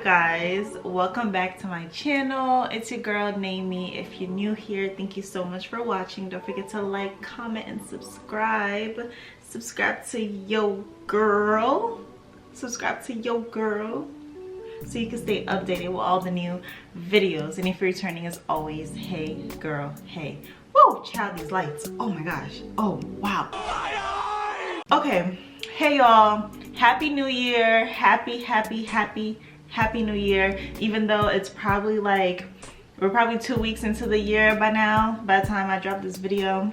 you guys, welcome back to my channel. It's your girl Némy. If you're new here, thank you so much for watching. Don't forget to like, comment, and subscribe. Subscribe to yo girl. Subscribe to yo girl so you can stay updated with all the new videos. And if you're returning, as always, hey girl, hey. Woo, child, these lights, oh my gosh, oh wow. Okay, hey y'all, happy new year. Happy new year. Even though it's probably like, we're probably 2 weeks into the year by now, by the time I drop this video.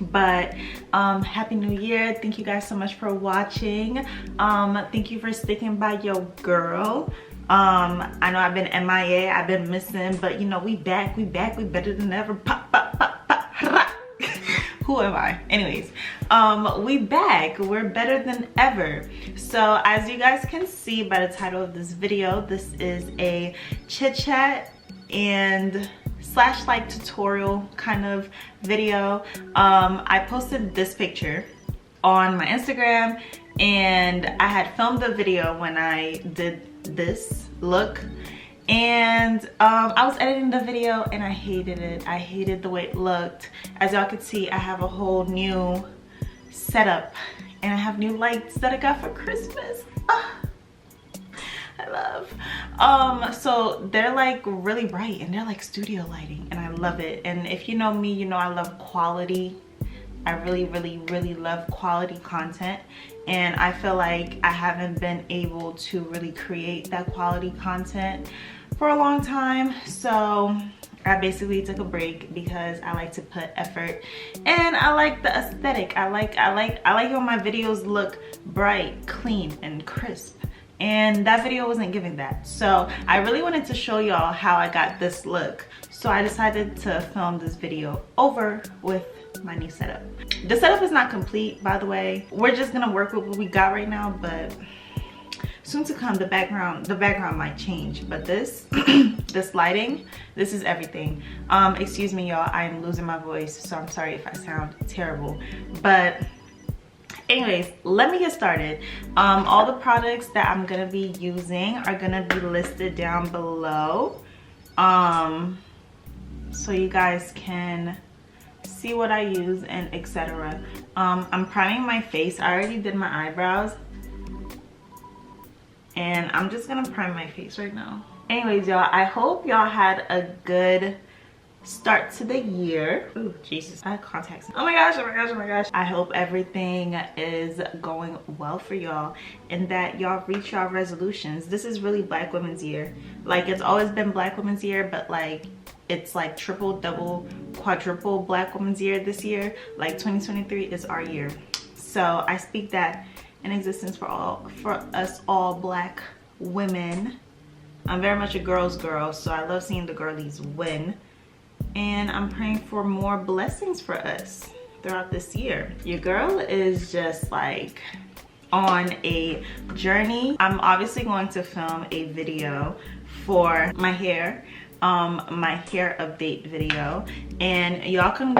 But happy new year. Thank you guys so much for watching. Thank you for sticking by your girl. I know I've been MIA, I've been missing, but you know, we back, we better than ever. Pop, pop, pop, pop. Who am I? Anyways, we back, we're better than ever. So as you guys can see by the title of this video, this is a chit chat and slash like tutorial kind of video. I posted this picture on my Instagram and I had filmed the video when I did this look, and I was editing the video and I hated it. I hated the way it looked. As y'all can see, I have a whole new setup and I have new lights that I got for Christmas. I love. So they're like really bright and they're like studio lighting and I love it. And if you know me, you know I love quality. I really love quality content, and I feel like I haven't been able to really create that quality content for a long time. So I basically took a break because I like to put effort and I like the aesthetic. I like when my videos look bright, clean, and crisp. And that video wasn't giving that. So I really wanted to show y'all how I got this look. So I decided to film this video over with my new setup. The setup is not complete, by the way. We're just gonna work with what we got right now, but soon to come, the background might change. But this, this lighting, this is everything. Excuse me, y'all, I am losing my voice, so I'm sorry if I sound terrible. But anyways, let me get started. All the products that I'm gonna be using are gonna be listed down below, so you guys can see what I use and etc. I'm priming my face. I already did my eyebrows and I'm just gonna prime my face right now. Anyways, y'all, I hope y'all had a good start to the year. Ooh, Jesus, I have contacts. Oh my gosh, oh my gosh, oh my gosh. I hope everything is going well for y'all and that y'all reach y'all resolutions. This is really Black Women's Year. Like, it's always been Black Women's Year, but like, it's like triple, double, quadruple Black Women's Year this year. Like 2023 is our year. So I speak that in existence for us all Black women. I'm very much a girl's girl, so I love seeing the girlies win. And I'm praying for more blessings for us throughout this year. Your girl is just like on a journey. I'm obviously going to film a video for my hair, my hair update video, and y'all can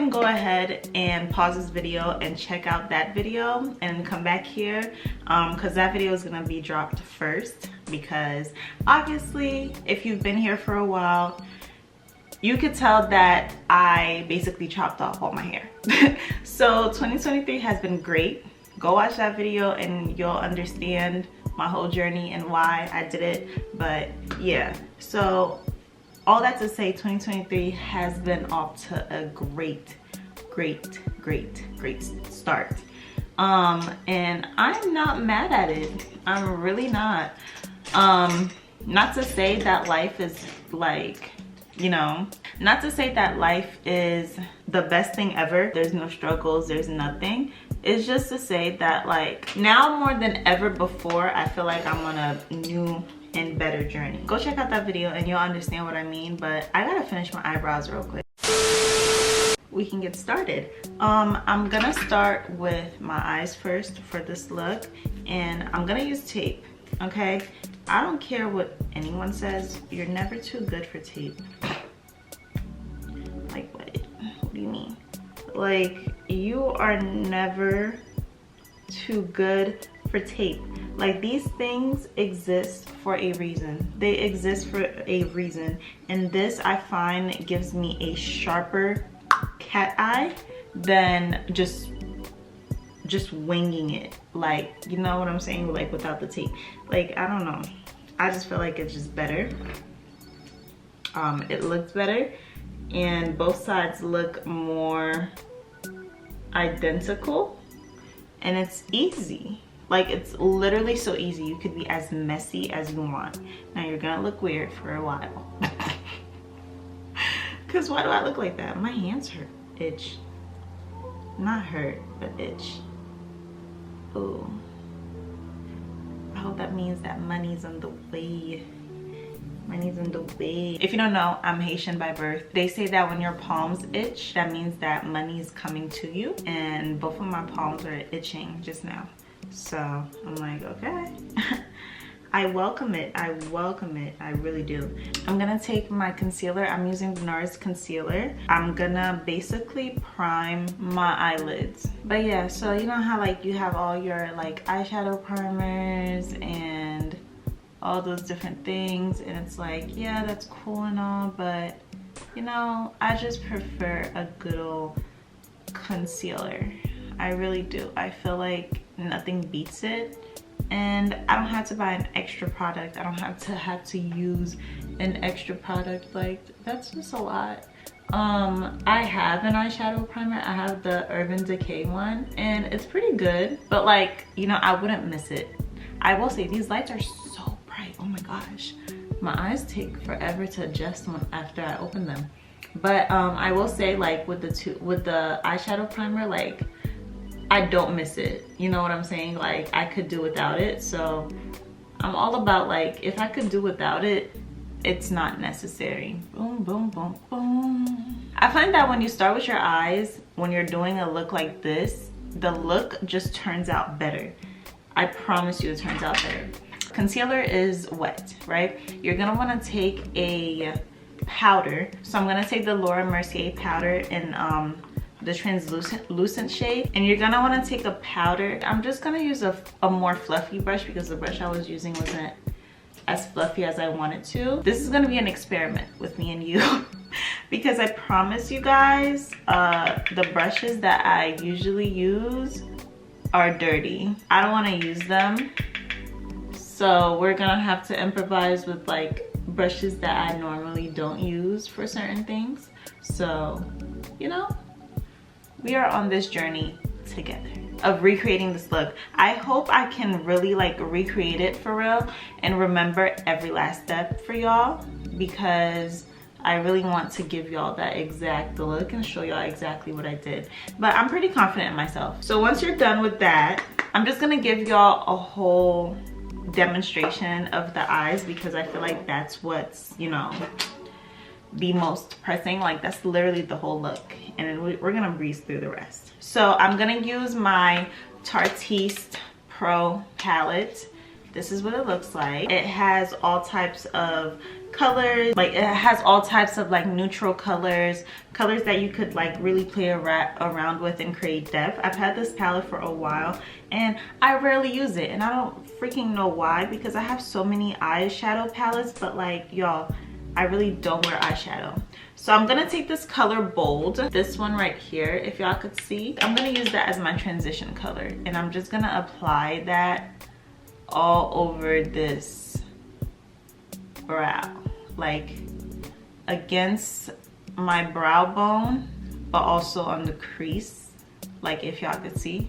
go ahead and pause this video and check out that video and come back here, because that video is gonna be dropped first, because obviously if you've been here for a while, you could tell that I basically chopped off all my hair. So 2023 has been great. Go watch that video and you'll understand my whole journey and why I did it. But yeah, so all that to say, 2023 has been off to a great start. And I'm not mad at it. I'm really not. Not to say that life is like, you know, not to say that life is the best thing ever. There's no struggles, there's nothing. It's just to say that like now more than ever before, I feel like I'm on a new and better journey. Go check out that video and you'll understand what I mean, but I gotta finish my eyebrows real quick. We can get started. I'm gonna start with my eyes first for this look, and I'm gonna use tape, okay? I don't care what anyone says, you're never too good for tape. Like what? What do you mean? Like, you are never too good for tape. Like, these things exist for a reason. They exist for a reason. And this, I find, gives me a sharper cat eye than just winging it. Like, you know what I'm saying? Like, without the tape. Like, I don't know. I just feel like it's just better. It looks better. And both sides look more identical. And it's easy. Like, it's literally so easy. You could be as messy as you want. Now, you're gonna look weird for a while. Because why do I look like that? My hands hurt. Itch. Not hurt, but itch. Ooh. I hope that means that money's on the way. Money's on the way. If you don't know, I'm Haitian by birth. They say that when your palms itch, that means that money is coming to you. And both of my palms are itching just now. So I'm like, okay. I welcome it. I welcome it. I really do. I'm gonna take my concealer. I'm using NARS concealer. I'm gonna basically prime my eyelids. But yeah, so you know how like you have all your like eyeshadow primers and all those different things, and it's like, yeah, that's cool and all, but you know, I just prefer a good old concealer. I really do. I feel like nothing beats it, and I don't have to buy an extra product. I don't have to use an extra product. Like, that's just a lot. I have an eyeshadow primer. I have the Urban Decay one, and it's pretty good, but like, you know, I wouldn't miss it. I will say these lights are so bright. Oh my gosh, my eyes take forever to adjust after I open them. But I will say, like, with the eyeshadow primer, like, I don't miss it. You know what I'm saying? Like, I could do without it. So I'm all about, like, if I could do without it, it's not necessary. Boom, boom, boom, boom. I find that when you start with your eyes, when you're doing a look like this, the look just turns out better. I promise you it turns out better. Concealer is wet, right? You're gonna wanna take a powder. So I'm gonna take the Laura Mercier powder in the translucent shade, and you're gonna want to take a powder. I'm just gonna use a more fluffy brush because the brush I was using wasn't as fluffy as I wanted to. This is gonna be an experiment with me and you because I promise you guys, the brushes that I usually use are dirty. I don't want to use them, so we're gonna have to improvise with like brushes that I normally don't use for certain things. So, you know, we are on this journey together of recreating this look. I hope I can really like recreate it for real and remember every last step for y'all, because I really want to give y'all that exact look and show y'all exactly what I did. But I'm pretty confident in myself. So once you're done with that, I'm just gonna give y'all a whole demonstration of the eyes, because I feel like that's what's, you know, the most pressing. Like, that's literally the whole look, and we're gonna breeze through the rest. So I'm gonna use my Tartiste Pro palette. This is what it looks like. It has all types of colors. Like, it has all types of like neutral colors that you could like really play around with and create depth. I've had this palette for a while and I rarely use it, and I don't freaking know why, because I have so many eyeshadow palettes, but like, y'all, I really don't wear eyeshadow. So I'm gonna take this color Bold, this one right here, if y'all could see. I'm gonna use that as my transition color, and I'm just gonna apply that all over this brow, like against my brow bone, but also on the crease, like if y'all could see.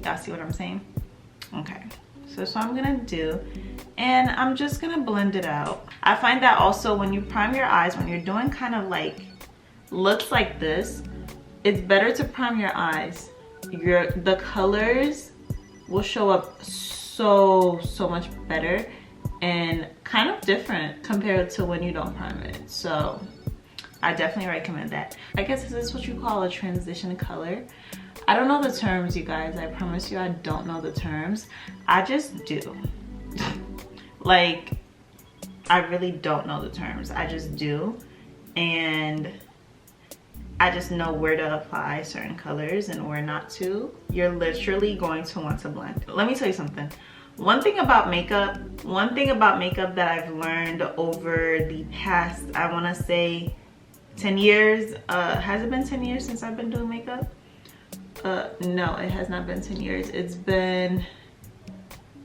Y'all see what I'm saying? Okay, so that's what I'm gonna do. And I'm just gonna blend it out. I find that also when you prime your eyes, when you're doing kind of like looks like this, it's better to prime your eyes. The colors will show up so much better and kind of different compared to when you don't prime it. So I definitely recommend that. I guess this is what you call a transition color. I don't know the terms, you guys. I promise you I don't know the terms. I just do. Like, I really don't know the terms. I just do. And I just know where to apply certain colors and where not to. You're literally going to want to blend. Let me tell you something. one thing about makeup that I've learned over the past, I want to say 10 years, has it been 10 years since I've been doing makeup? No, it has not been 10 years. It's been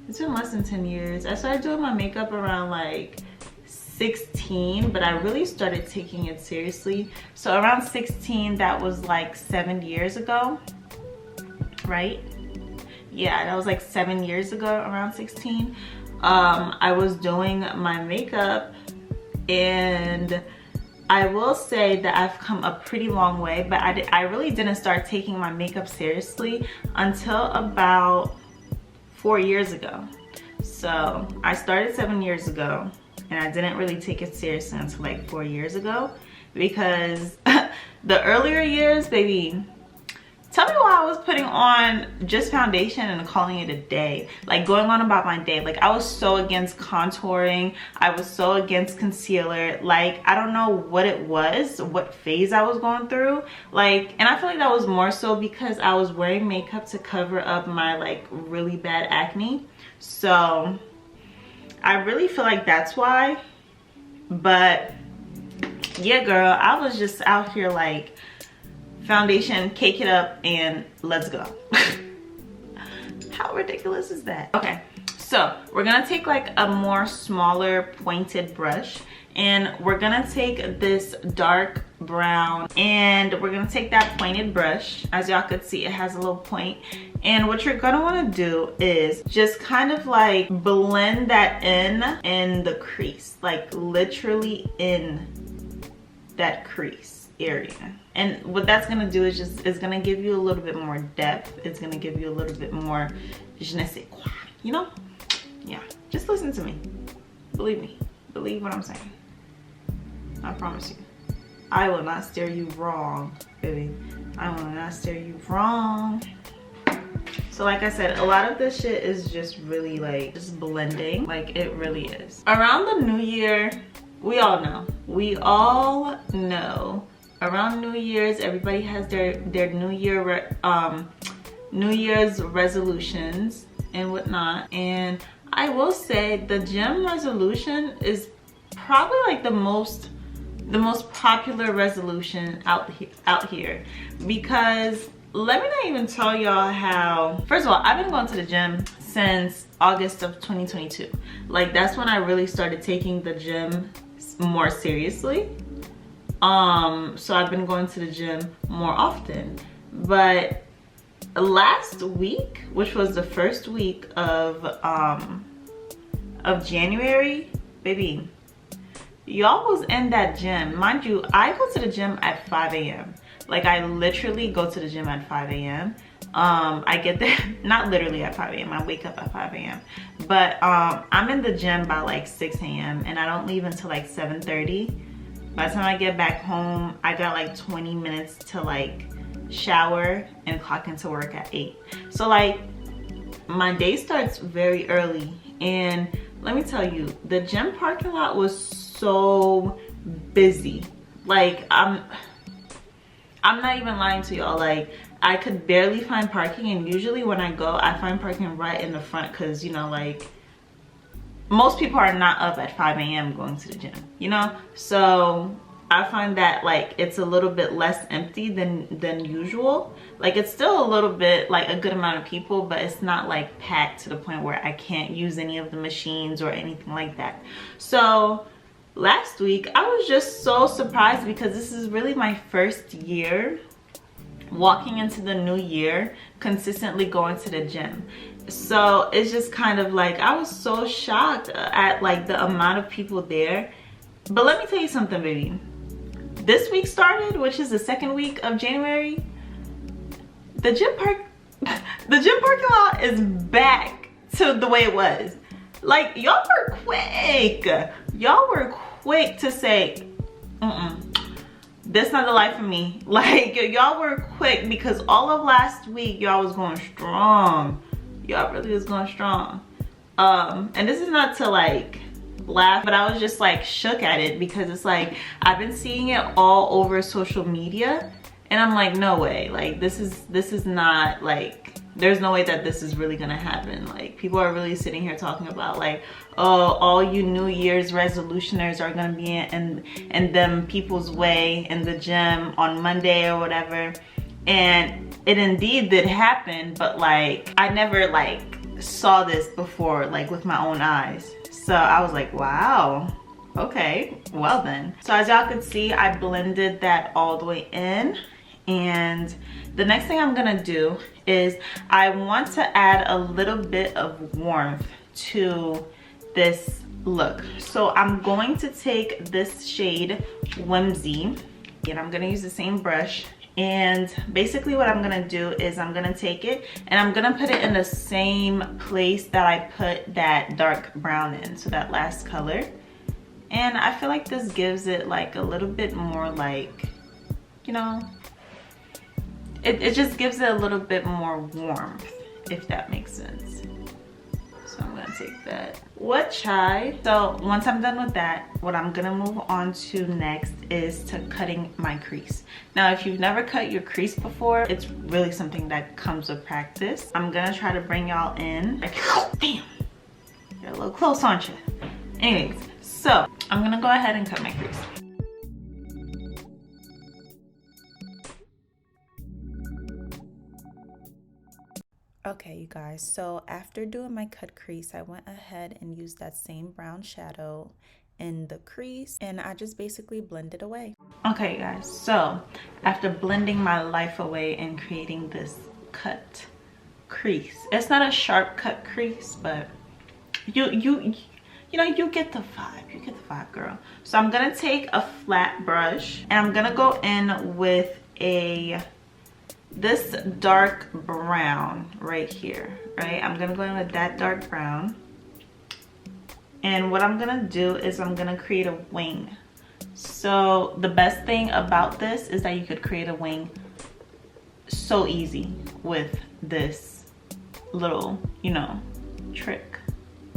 less than 10 years. I started doing my makeup around like 16, but I really started taking it seriously. So around 16, that was like 7 years ago, right? Yeah, that was like 7 years ago, around 16. I was doing my makeup, and I will say that I've come a pretty long way, but I really didn't start taking my makeup seriously until about 4 years ago. So I started 7 years ago, and I didn't really take it seriously until like 4 years ago, because the earlier years, baby, tell me why I was putting on just foundation and calling it a day, like going on about my day. Like I was so against contouring, I was so against concealer. Like I don't know what it was, what phase I was going through. Like, and I feel like that was more so because I was wearing makeup to cover up my like really bad acne. So I really feel like that's why. But yeah, girl, I was just out here like foundation, cake it up, and let's go. How ridiculous is that? Okay, so we're gonna take like a more smaller pointed brush, and we're gonna take this dark brown, and we're gonna take that pointed brush. As y'all could see, it has a little point, and what you're gonna want to do is just kind of like blend that in the crease, like literally in that crease area. And what that's gonna do is it's gonna give you a little bit more depth. It's gonna give you a little bit more je ne sais quoi, you know? Yeah, just listen to me. Believe me, believe what I'm saying. I promise you. I will not steer you wrong, baby. I will not steer you wrong. So like I said, a lot of this shit is just really like just blending, like it really is. Around the new year, we all know around New Year's, everybody has their New Year's resolutions and whatnot. And I will say the gym resolution is probably like the most popular resolution out here, because let me not even tell y'all how. First of all, I've been going to the gym since August of 2022. Like that's when I really started taking the gym more seriously. So I've been going to the gym more often. But last week, which was the first week of January, baby, y'all was in that gym. Mind you, I go to the gym at 5 a.m. Like I literally go to the gym at 5 a.m. I get there, not literally at 5 a.m. I wake up at 5 a.m. But I'm in the gym by like 6 a.m. and I don't leave until like 7:30. By the time I get back home, I got like 20 minutes to like shower and clock into work at 8. So like my day starts very early, and let me tell you, the gym parking lot was so busy. Like I'm not even lying to y'all. Like I could barely find parking, and usually when I go, I find parking right in the front, because you know, like most people are not up at 5 a.m. going to the gym, you know? So I find that like it's a little bit less empty than usual. Like it's still a little bit like a good amount of people, but it's not like packed to the point where I can't use any of the machines or anything like that. So last week I was just so surprised, because this is really my first year walking into the new year consistently going to the gym. So it's just kind of like I was so shocked at like the amount of people there. But let me tell you something, baby. This week started, which is the second week of January, the gym parking lot is back to the way it was. Like y'all were quick. Y'all were quick to say, that's not the life for me. Like y'all were quick, because all of last week y'all was going strong. Y'all really was going strong. And this is not to like laugh, but I was just like shook at it, because it's like I've been seeing it all over social media, and I'm like, no way. Like this is not like there's no way that this is really gonna happen. Like, people are really sitting here talking about like, oh, all you New Year's resolutioners are gonna be in them people's way in the gym on Monday or whatever. And it indeed did happen, but like, I never like saw this before, like with my own eyes. So I was like, wow, okay, well then. So as y'all could see, I blended that all the way in. And the next thing I'm gonna do is I want to add a little bit of warmth to this look. So I'm going to take this shade Whimsy, and I'm gonna use the same brush. And basically what I'm gonna do is I'm gonna take it and I'm gonna put it in the same place that I put that dark brown in, so that last color. And I feel like this gives it like a little bit more like, you know, it just gives it a little bit more warmth, if that makes sense. So I'm gonna take that. What chai? So once I'm done with that, what I'm gonna move on to next is to cutting my crease. Now, if you've never cut your crease before, it's really something that comes with practice. I'm gonna try to bring y'all in. Damn, you're a little close, aren't you? Anyways, so I'm gonna go ahead and cut my crease. Okay, you guys, so after doing my cut crease, I went ahead and used that same brown shadow in the crease, and I just basically blended away. Okay, guys, so after blending my life away and creating this cut crease, it's not a sharp cut crease, but you know, you get the vibe. You get the vibe, girl. So I'm gonna take a flat brush and I'm gonna go in with this dark brown right here, right? I'm gonna go in with that dark brown. And what I'm gonna do is I'm gonna create a wing. So the best thing about this is that you could create a wing so easy with this little, you know, trick.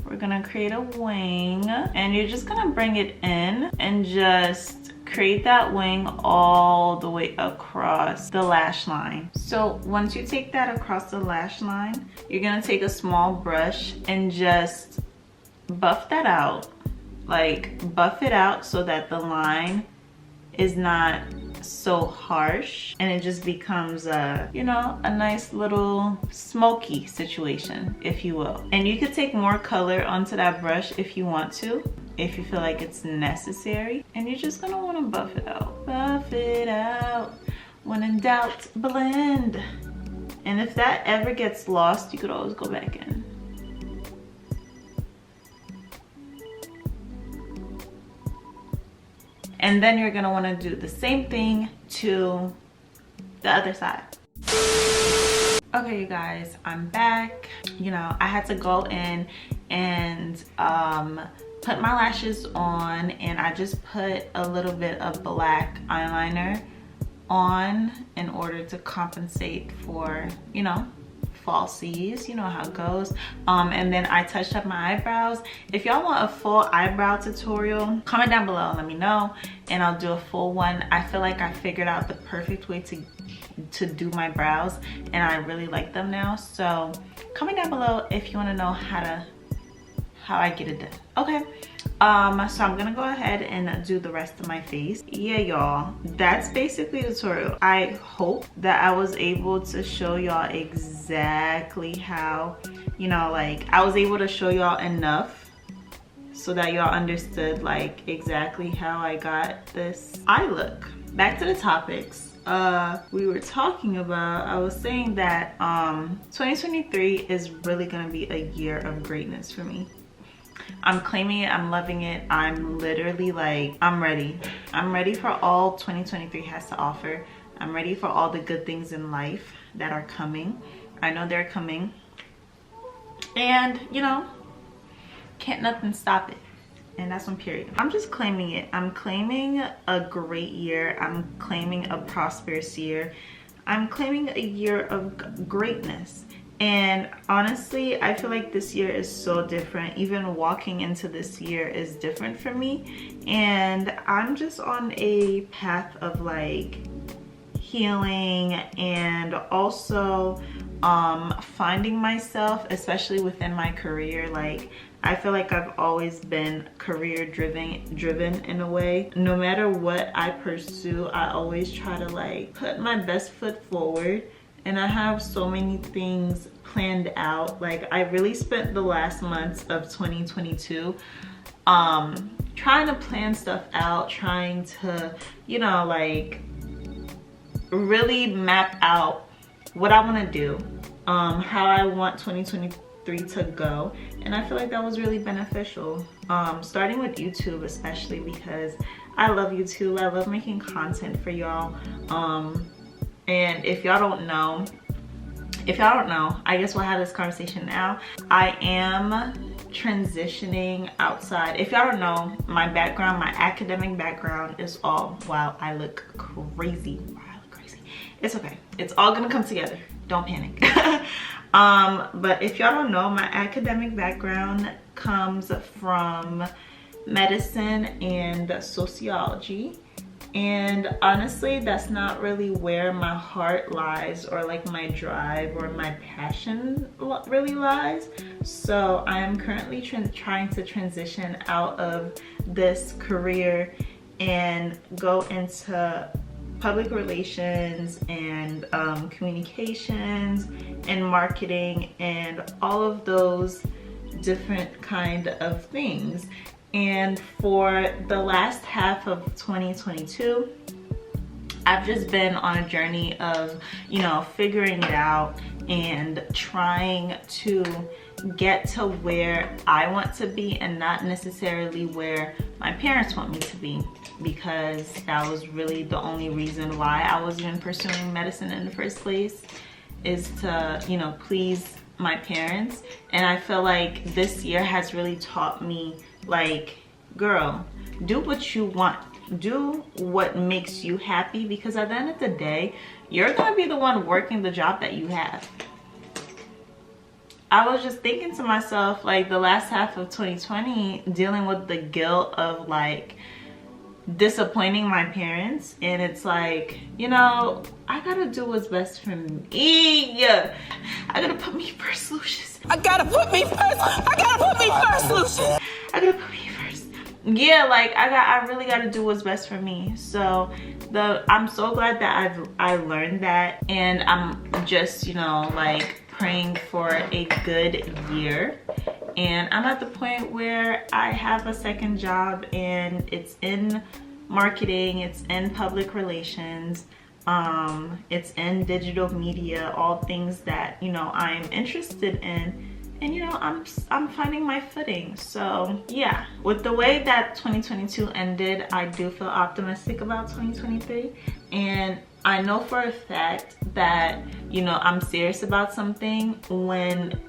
We're gonna create a wing and you're just gonna bring it in and just create that wing all the way across the lash line. So once you take that across the lash line, you're gonna take a small brush and just buff that out. Like, buff it out so that the line is not so harsh and it just becomes a, you know, a nice little smoky situation, if you will. And you could take more color onto that brush if you want to, if you feel like it's necessary. And you're just gonna want to buff it out. Buff it out. When in doubt, blend. And if that ever gets lost, you could always go back in. And then you're gonna wanna do the same thing to the other side. Okay, you guys, I'm back. You know, I had to go in and put my lashes on, and I just put a little bit of black eyeliner on in order to compensate for, you know, falsies, you know how it goes. And then I touched up my eyebrows. If y'all want a full eyebrow tutorial, comment down below and let me know, and I'll do a full one. I feel like I figured out the perfect way to do my brows, and I really like them now. So comment down below if you want to know how I get it done. Okay, so I'm gonna go ahead and do the rest of my face. Yeah, y'all, that's basically the tutorial. I hope that I was able to show y'all exactly how, you know, like I was able to show y'all enough so that y'all understood like exactly how I got this eye look. Back to the topics. We were talking about, I was saying that 2023 is really gonna be a year of greatness for me. I'm claiming it, I'm loving it. I'm literally like, I'm ready. I'm ready for all 2023 has to offer. I'm ready for all the good things in life that are coming. I know they're coming. And, you know, can't nothing stop it. And that's one period. I'm just claiming it. I'm claiming a great year. I'm claiming a prosperous year. I'm claiming a year of greatness. And honestly, I feel like this year is so different. Even walking into this year is different for me. And I'm just on a path of like healing and also finding myself, especially within my career. Like, I feel like I've always been career driven in a way. No matter what I pursue, I always try to like put my best foot forward, and I have so many things planned out. Like, I really spent the last months of 2022 trying to plan stuff out, trying to, you know, like really map out what I want to do, how I want 2023 to go. And I feel like that was really beneficial, starting with YouTube, especially because I love YouTube. I love making content for y'all. And if y'all don't know, I guess we'll have this conversation now. I am transitioning outside. If y'all don't know, my background, my academic background is all, wow, I look crazy. It's okay, it's all gonna come together, don't panic. But if y'all don't know, my academic background comes from medicine and sociology, and honestly that's not really where my heart lies, or like my drive or my passion really lies. So I am currently trying to transition out of this career and go into public relations and communications and marketing and all of those different kind of things. And for the last half of 2022, I've just been on a journey of, you know, figuring it out and trying to get to where I want to be and not necessarily where my parents want me to be, because that was really the only reason why I was even pursuing medicine in the first place, is to, you know, please my parents. And I feel like this year has really taught me, like, girl, do what you want, do what makes you happy, because at the end of the day, you're gonna be the one working the job that you have. I was just thinking to myself, like, the last half of 2020, dealing with the guilt of like disappointing my parents, and it's like, you know, I gotta do what's best for me. I gotta put me first, Lucius. I gotta put me first, Lucius. I gotta put me first. Yeah, like I really gotta do what's best for me. So I'm so glad that I learned that, and I'm just, you know, like praying for a good year. And I'm at the point where I have a second job, and it's in marketing, it's in public relations, it's in digital media, all things that, you know, I'm interested in. And, you know, I'm finding my footing. So yeah, with the way that 2022 ended, I do feel optimistic about 2023. And I know for a fact that, you know, I'm serious about something when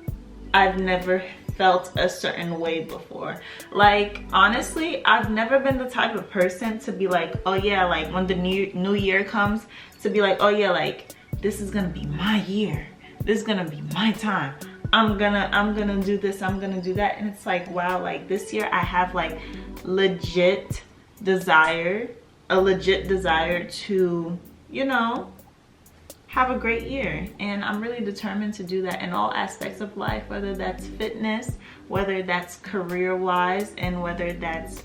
I've never felt a certain way before. Like, honestly, I've never been the type of person to be like, oh yeah, like when the new year comes, to be like, oh yeah, like this is gonna be my year, this is gonna be my time, I'm gonna do this, I'm gonna do that. And it's like, wow, like this year I have like a legit desire to, you know, have a great year. And I'm really determined to do that in all aspects of life, whether that's fitness, whether that's career wise, and whether that's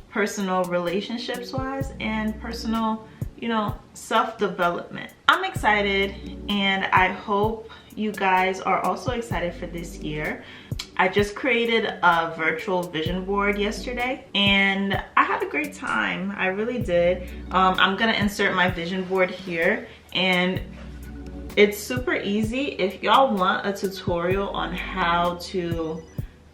personal relationships wise, and personal, you know, self-development. I'm excited, and I hope you guys are also excited for this year. I just created a virtual vision board yesterday, and I had a great time. I really did. I'm gonna insert my vision board here, and it's super easy. If y'all want a tutorial on how to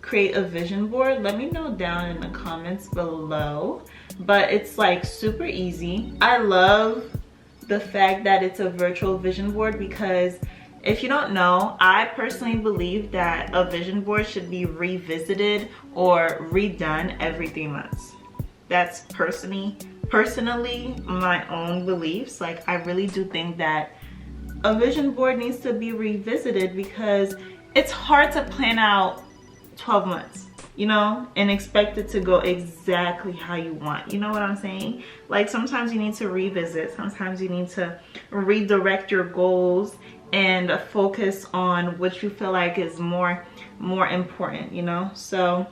create a vision board, let me know down in the comments below. But it's like super easy. I love the fact that it's a virtual vision board, because if you don't know, I personally believe that a vision board should be revisited or redone every 3 months. That's personally my own beliefs. Like, I really do think that a vision board needs to be revisited, because it's hard to plan out 12 months, you know, and expect it to go exactly how you want. You know what I'm saying? Like, sometimes you need to revisit, sometimes you need to redirect your goals and focus on what you feel like is more important, you know. So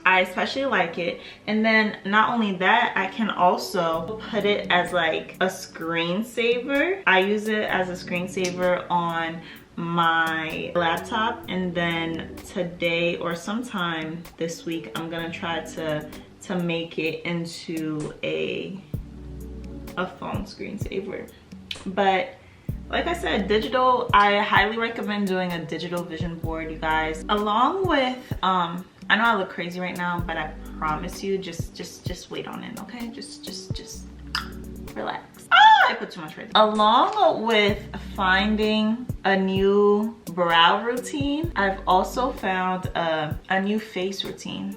I especially like it. And then not only that, I can also put it as like a screensaver. I use it as a screensaver on my laptop, and then today or sometime this week I'm gonna try to make it into a phone screensaver. But like I said, digital, I highly recommend doing a digital vision board, you guys, along with I know I look crazy right now, but I promise you, just wait on it, okay? Just relax. I put too much right there. Along with finding a new brow routine, I've also found a new face routine.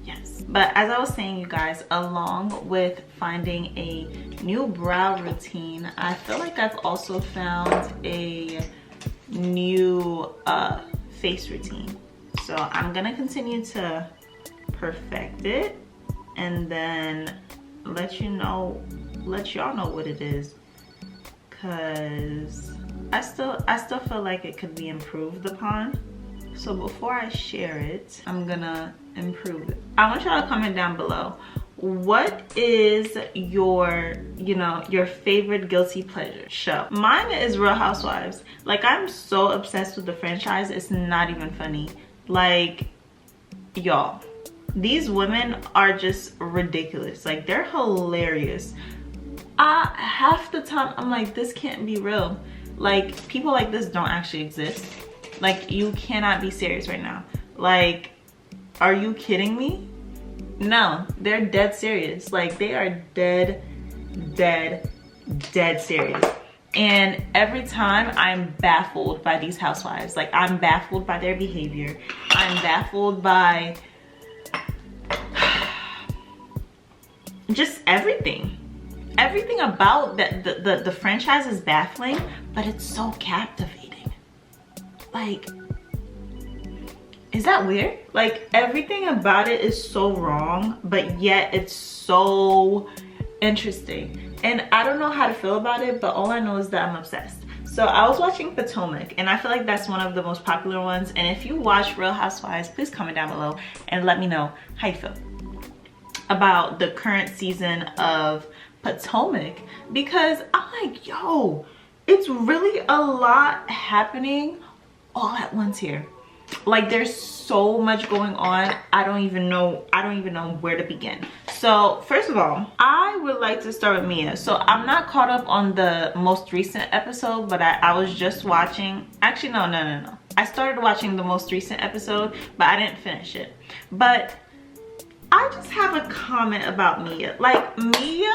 Yes. But as I was saying, you guys, along with finding a new brow routine, I feel like I've also found a new face routine. So I'm gonna continue to perfect it and then let y'all know what it is, because I still feel like it could be improved upon. So before I share it, I'm gonna improve it. I want y'all to comment down below, what is your favorite guilty pleasure show? Mine is Real Housewives. Like, I'm so obsessed with the franchise, it's not even funny. Like, y'all, these women are just ridiculous. Like, they're hilarious. Half the time I'm like, this can't be real. Like, people like this don't actually exist. Like, you cannot be serious right now. Like, are you kidding me? No, they're dead serious. Like, they are dead serious. And every time I'm baffled by these housewives. Like, I'm baffled by their behavior. I'm baffled by just everything. Everything about the franchise is baffling, but it's so captivating. Like, is that weird? Like, everything about it is so wrong, but yet it's so interesting. And I don't know how to feel about it, but all I know is that I'm obsessed. So I was watching Potomac, and I feel like that's one of the most popular ones. And if you watch Real Housewives, please comment down below and let me know how you feel about the current season of Potomac, because I'm like, yo, it's really a lot happening all at once here. Like, there's so much going on. I don't even know where to begin. So first of all, I would like to start with Mia. So I'm not caught up on the most recent episode, but I was just watching. Actually, no. I started watching the most recent episode, but I didn't finish it. But I just have a comment about Mia. Like, Mia,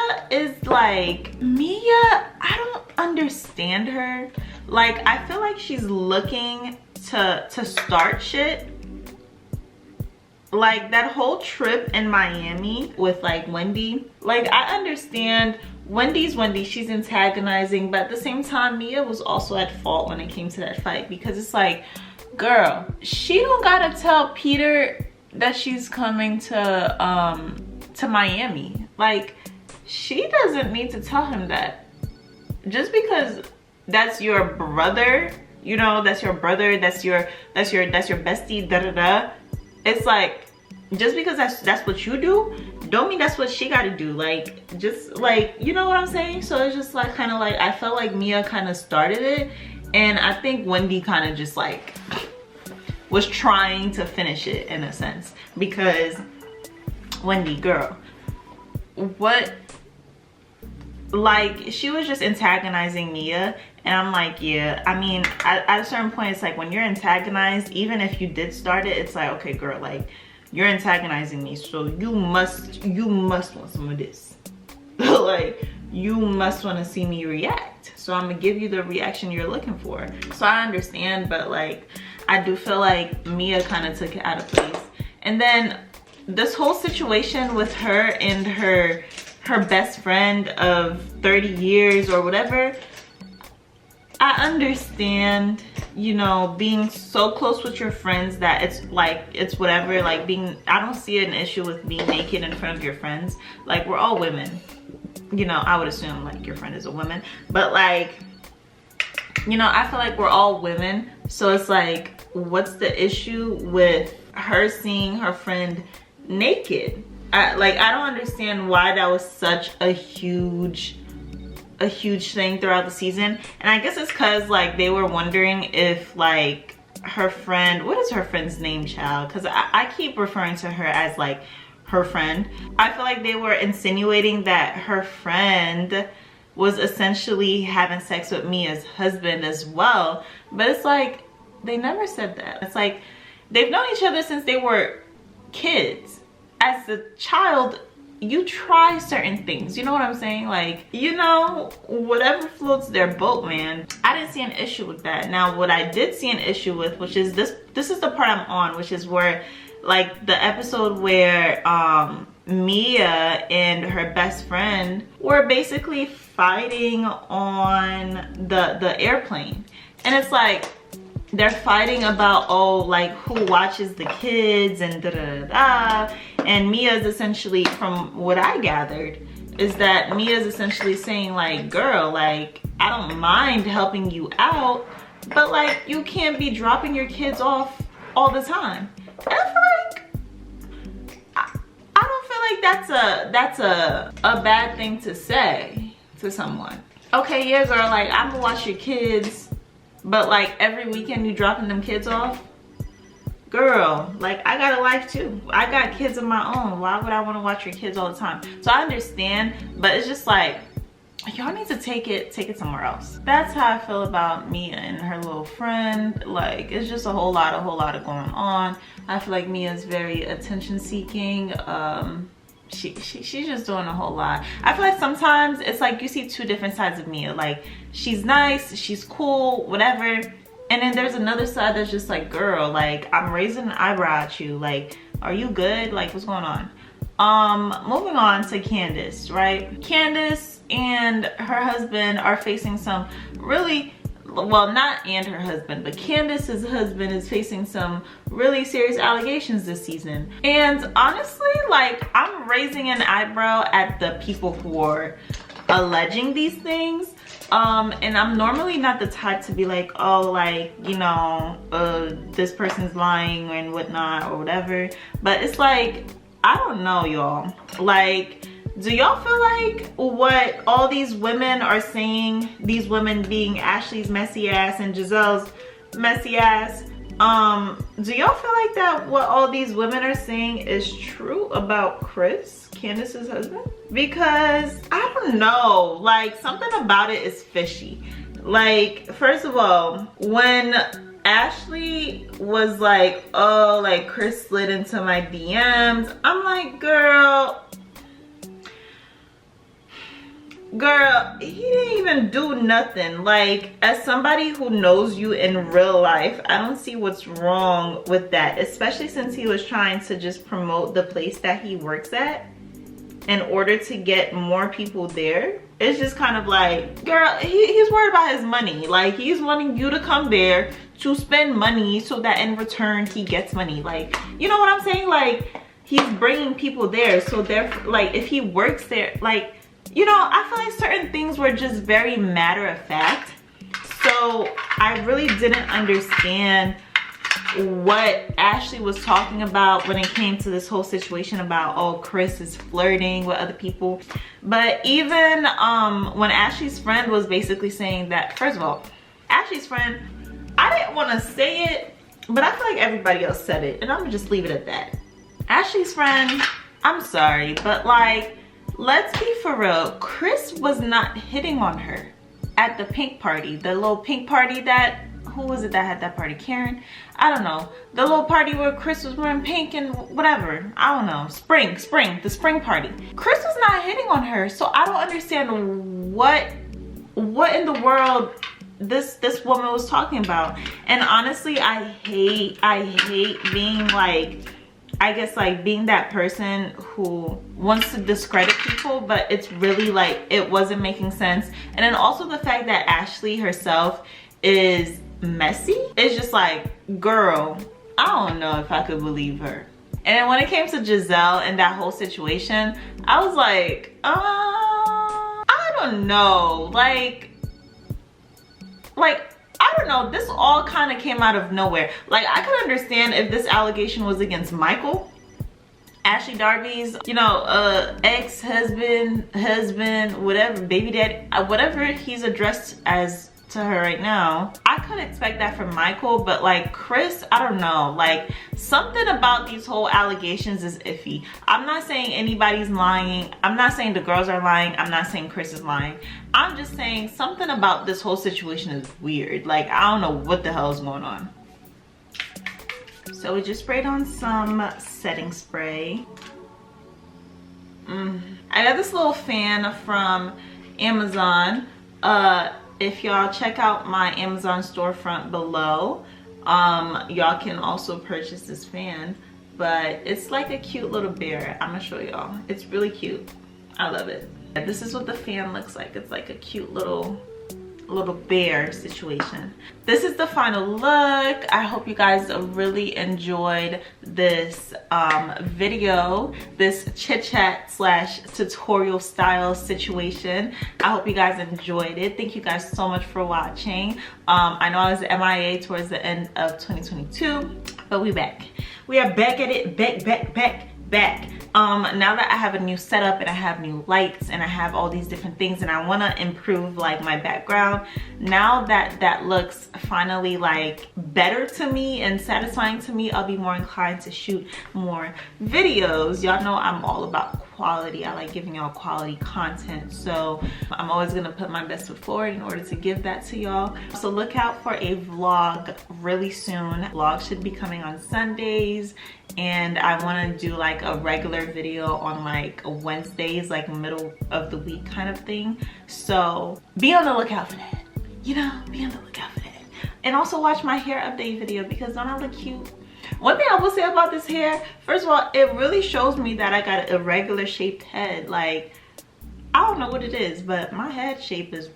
I don't understand her. Like, I feel like she's looking to start shit. Like, that whole trip in Miami with like Wendy, like, I understand Wendy's Wendy, she's antagonizing, but at the same time Mia was also at fault when it came to that fight, because it's like, girl, she don't gotta tell Peter that she's coming to Miami. Like, she doesn't need to tell him that. Just because that's your brother, you know, that's your brother, that's your bestie, da. It's like, just because that's what you do, don't mean that's what she got to do. Like, just like, you know what I'm saying? So it's just like, kind of like, I felt like Mia kind of started it, and I think Wendy kind of just like was trying to finish it in a sense, because Wendy, girl, what, like, she was just antagonizing Mia. And I'm like, yeah, I mean, at a certain point, it's like, when you're antagonized, even if you did start it, it's like, okay, girl, like, you're antagonizing me, so you must want some of this. Like, you must want to see me react, so I'm gonna give you the reaction you're looking for. So I understand, but like, I do feel like Mia kind of took it out of place. And then this whole situation with her and her best friend of 30 years or whatever, I understand, you know, being so close with your friends that it's like, it's whatever, like, I don't see an issue with being naked in front of your friends. Like, we're all women, you know. I would assume like your friend is a woman, but like, you know, I feel like we're all women, so it's like, what's the issue with her seeing her friend naked? I don't understand why that was such a huge thing throughout the season. And I guess it's because like they were wondering if like her friend, what is her friend's name, child? Because I keep referring to her as like her friend. I feel like they were insinuating that her friend was essentially having sex with Mia's husband as well, but it's like they never said that. It's like they've known each other since they were kids. As a child, you try certain things, you know what I'm saying? Like, you know, whatever floats their boat, man. I didn't see an issue with that. Now, what I did see an issue with, which is this is the part I'm on, which is where like the episode where Mia and her best friend were basically fighting on the airplane. And it's like they're fighting about, oh, like who watches the kids and da-da-da-da. And Mia's essentially, from what I gathered, is that Mia's essentially saying like, girl, like I don't mind helping you out, but like you can't be dropping your kids off all the time. And I feel like I don't feel like that's a bad thing to say to someone. Okay, yeah, girl, like I'm gonna watch your kids, but like every weekend you dropping them kids off? Girl, like I got a life too. I got kids of my own. Why would I want to watch your kids all the time? So I understand, but it's just like, y'all need to take it somewhere else. That's how I feel about Mia and her little friend. Like, it's just a whole lot of going on. I feel like Mia's very attention seeking. She's just doing a whole lot. I feel like sometimes it's like you see two different sides of Mia. Like, she's nice, she's cool, whatever. And then there's another side that's just like, girl, like I'm raising an eyebrow at you. Like, are you good? Like, what's going on? Moving on to Candace, right? Candace and her husband are facing some really, well, not and her husband, but Candace's husband is facing some really serious allegations this season. And honestly, like I'm raising an eyebrow at the people who are alleging these things. And I'm normally not the type to be like, oh, like, you know, this person's lying and whatnot or whatever. But it's like, I don't know, y'all. Like, do y'all feel like what all these women are saying, these women being Ashley's messy ass and Giselle's messy ass, do y'all feel like that what all these women are saying is true about Chris, Candace's husband? Because I don't know, like something about it is fishy. Like, first of all, when Ashley was like, oh, like Chris slid into my DMs, I'm like, girl, he didn't even do nothing. Like, as somebody who knows you in real life, I don't see what's wrong with that, especially since he was trying to just promote the place that he works at in order to get more people there. It's just kind of like, girl, he's worried about his money. Like, he's wanting you to come there to spend money so that in return he gets money. Like, you know what I'm saying? Like, he's bringing people there, so therefore, like, if he works there, like, you know, I feel like certain things were just very matter of fact. So I really didn't understand what Ashley was talking about when it came to this whole situation about, oh, Chris is flirting with other people. But even when Ashley's friend was basically saying that, first of all, Ashley's friend, I didn't want to say it, but I feel like everybody else said it, and I'm gonna just leave it at that. Ashley's friend, I'm sorry, but like, let's be for real, Chris was not hitting on her at the pink party, the little pink party that, who was it that had that party? Karen? I don't know. The little party where Chris was wearing pink and whatever. I don't know. The spring party. Chris was not hitting on her, so I don't understand what in the world this woman was talking about. And honestly, I hate being like, I guess like being that person who wants to discredit people, but it's really like it wasn't making sense. And then also the fact that Ashley herself is messy. It's just like, girl, I don't know if I could believe her. And then when it came to Giselle and that whole situation, I was like, I don't know. Like I don't know, this all kind of came out of nowhere. Like, I could understand if this allegation was against Michael, Ashley Darby's, you know, ex-husband, whatever, baby daddy, whatever he's addressed as to her right now. I could expect that from Michael, but like Chris, I don't know, like something about these whole allegations is iffy. I'm not saying anybody's lying. I'm not saying the girls are lying. I'm not saying Chris is lying. I'm just saying something about this whole situation is weird. Like, I don't know what the hell is going on. So we just sprayed on some setting spray. I got this little fan from Amazon. If y'all check out my Amazon storefront below, y'all can also purchase this fan. But it's like a cute little bear. I'm gonna show y'all. It's really cute. I love it. This is what the fan looks like. It's like a cute little bear situation. This is the final look. I hope you guys really enjoyed this video, this chit chat slash tutorial style situation. I hope you guys enjoyed it. Thank you guys so much for watching. I know I was MIA towards the end of 2022, but we back. We are back at it, back. Now that I have a new setup and I have new lights and I have all these different things and I want to improve like my background, now that that looks finally like better to me and satisfying to me, I'll be more inclined to shoot more videos. Y'all know I'm all about quality. I like giving y'all quality content, so I'm always gonna put my best foot forward in order to give that to y'all. So look out for a vlog really soon. Vlog should be coming on Sundays, and I want to do like a regular video on like Wednesdays, like middle of the week kind of thing. So be on the lookout for that. You know, be on the lookout for that. And also watch my hair update video, because don't I look cute? One thing I will say about this hair, first of all, it really shows me that I got a irregular shaped head. Like, I don't know what it is, but my head shape is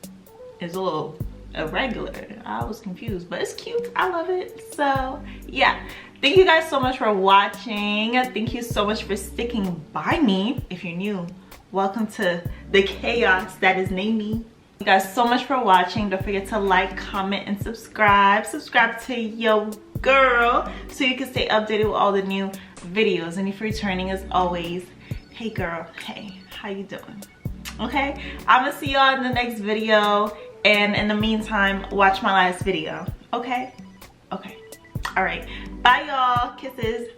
a little irregular. I was confused, but it's cute. I love it. So yeah, thank you guys so much for watching. Thank you so much for sticking by me. If you're new, welcome to the chaos that is némy. Thank you guys so much for watching. Don't forget to like, comment, and subscribe. Subscribe to yo girl so you can stay updated with all the new videos. And if you're returning, as always, hey girl, hey, how you doing? Okay, I'm gonna see y'all in the next video, and in the meantime, watch my last video. Okay, all right, bye y'all, kisses.